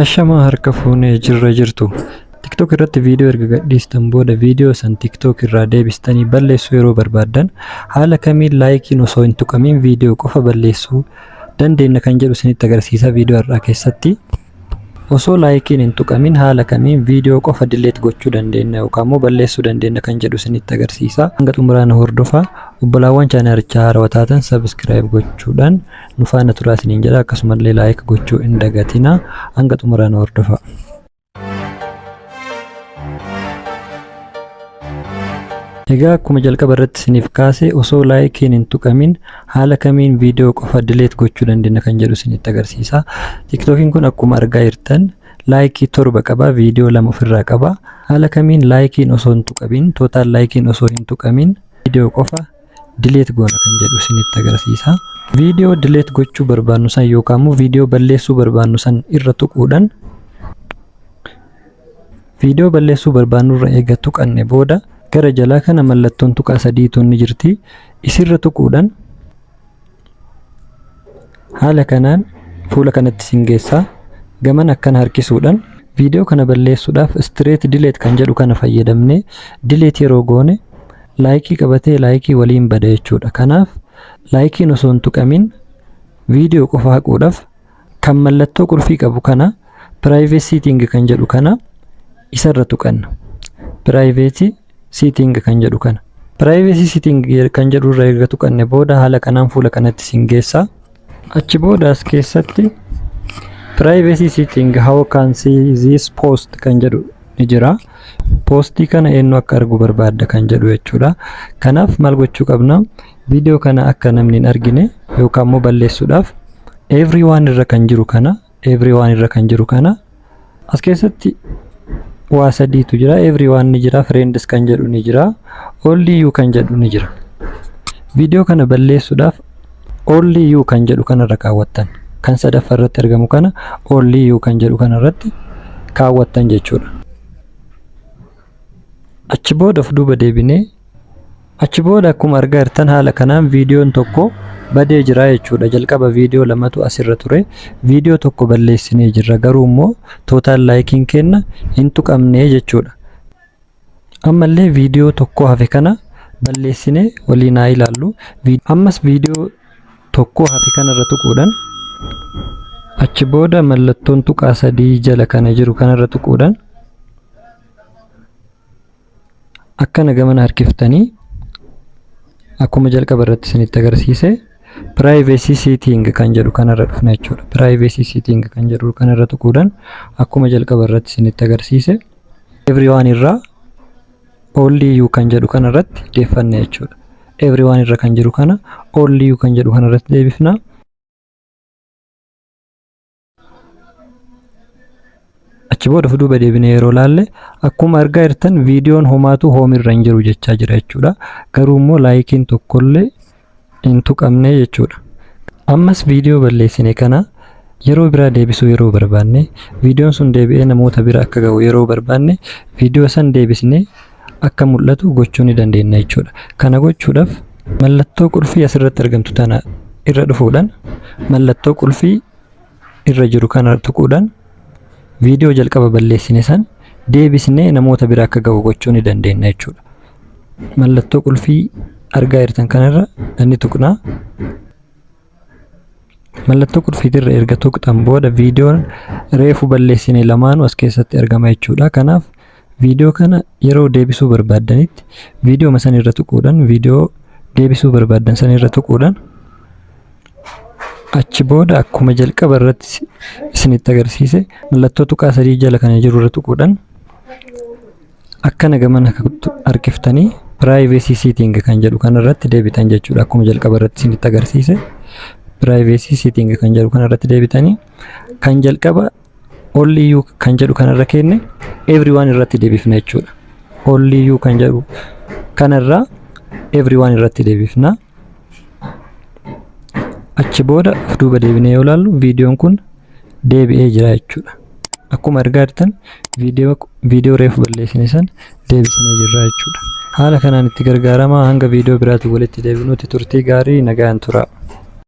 Ashama harka fuunee jirra jirtu. TikTok irratti viidiyoo erga gadhiistan booda viidiyoo san TikTok irraa deebistanii balleessuu yeroo barbaaddan haala kamiin laayikiin osoo hin tuqamiin viidiyoo qofa balleessuu dandeenya kan jedhu isinitti agarsiisa viidiyoo har'aa keessatti. Osoo laayikiin hin tuqamiin haala kamiin viidiyoo qofa dileet gochuu dandeenya yookaan immoo balleessuu dandeenya kan jedhu isinitti agarsiisa. Hanga xumuraan hordofaa. Obbolaawwan chaanalichaa haarawaa taatan subscribe gochuudhaan nu faana turaa isiniin jedha. Akkasumallee laayik gochuu hin dagatinaa. Hanga xumuraan hordofaa. Egaa akkuma jalqaba irratti isiniif kaase osoo laayikiin hin tuqamin haala kamiin viidiyoo qofa dileet gochuu dandeenya kan jedhu isinitti agarsiisa. TikTokiin kun akkuma argaa jirtan laayikii 7 qaba, viidiyoo 2 ofirraa qaba. Haala kamiin laayikiin osoo hin tuqamin, tootaal laayikiin osoo hin tuqamin viidiyoo qofa dileet goona kan jedhu isinitti agarsiisa. Viidiyoo dileet gochuu barbaannu san yookaan immoo viidiyoo balleessuu barbaannu san irra tuquudhaan viidiyoo balleessuu barbaannu irra eega tuqanne booda gara jalaa kana mallattoon tuqaa sadiitu ni jirti. Isirra tuquudhaan haala kanaan fuula kanatti isin geessaa. Gaman akkana harkisuudhaan viidiyoo kana balleessuudhaaf straight delete kan jedhu kana fayyadamnee delete yeroo goone laayikii qabatee laayikii waliin bada jechuudha. Kanaaf laayikiin osoo hin tuqamin viidiyoo qofa haquudhaaf kan mallattoo qurfii qabu kana private setting kan jedhu kana isarra tuqanna. Private setting kan jedhu kana. Privacy setting kan jedhu irra eega tuqanne booda haala kanaan fuula kanatti isin geessaa. Achi booda as keessatti privacy setting how can see this post kan jedhu ni jira. Postii kana eenyu akka argu barbaadda kan jedhu jechuudha. Kanaaf maal gochuu qabna? Viidiyoo kana akka namni hin argine yookaan immoo balleessuudhaaf everyone irra kan jiru kana as keessatti waa sadiitu jira. Everyone ni jira, friends kan jedhu ni jira, only you kan jedhu ni jira. Viidiyoo kana balleessuudhaaf only you kan jedhu kanarra kaawwattan. Kan sadaffaa irratti argamu kana only you kan jedhu kanarratti kaawwattan jechuudha. Achi booda of duuba deebinee achi booda akkuma argaa jirtan haala kanaan viidiyoon tokko badee jira jechuudha. Jalqaba viidiyoo lamatu asirra ture. Viidiyoo tokko balleessinee jirra, garuu immoo tootaal laayikiin kenna hin tuqamne jechuudha. Ammallee viidiyoo tokko hafe kana balleessinee waliin haa ilaallu. Ammas viidiyoo tokko hafe kanarra tuquudhaan achi booda mallattoon tuqaa sadii jala kana jiru kanarra tuquudhaan akkana gamana harkiftanii akkuma jalqaba irratti isinitti agarsiise privacy setting kan jedhu kanarra dhufna jechuudha. Privacy setting kan jedhu kanarra tuquudhaan akkuma jalqaba irratti isinitti agarsiise everyone irraa only you kan jedhu kanarratti deeffanne jechuudha. Everyone irra kan jiru kana only you kan jedhu kanarratti deebifna. Achi booda of duuba deebinee yeroo laalle akkuma argaa jirtan viidiyoon homaatu hoomirra hin jiru jechaa jira jechuudha. Garuu immoo laayikiin tokkollee hin tuqamne jechuudha. Ammas viidiyoo balleessine kana yeroo biraa deebisuu yeroo barbaanne viidiyoon sun deebi'ee namoota bira akka ga'u yeroo barbaanne viidiyoo san deebisnee akka mul'atu gochuu ni dandeenya jechuudha. Kana gochuudhaaf mallattoo qulfii asirratti argamtu tana irra dhufuudhaan mallattoo qulfii irra jiru kana tuquudhaan viidiyoo jalqaba balleessine san deebisnee namoota bira akka ga'u gochuu ni dandeenya jechuudha. Mallattoo qulfii argaa jirtan kanarra inni tuqnaa. Mallattoo qulfiitirra erga tuqxan booda viidiyoon reefu balleessine lamaanuu as keessatti argama jechuudha. Kanaaf viidiyoo kana yeroo deebisuu barbaaddanitti viidiyoo san irra tuquudhaan viidiyoo deebisuu barbaaddan san irra tuquudhaan achi booda akkuma jalqaba irratti isinitti agarsiise mallattoo tuqaa sadii jala kana jiru irra tuquudhaan akkana gamana harkiftanii privacy setting kan jedhu kanarratti deebitan jechuudha. Akkuma jalqaba irratti isinitti agarsiise privacy setting kan jedhu kanarratti deebitanii kan jalqaba only you kan jedhu kanarra kenne everyone irratti deebifna jechuudha. Only you kan jedhu kanarra everyone irratti deebifna. Achi booda of duuba deebinee yoo ilaallu viidiyoon kun deebi'ee jira jechuudha. Akkuma argaa jirtan viidiyoo reefu balleessine san deebisnee jirra jechuudha. Haala kanaan itti gargaaramaa hanga viidiyoo biraatti walitti deebinuutti turtii gaarii nagaan tura.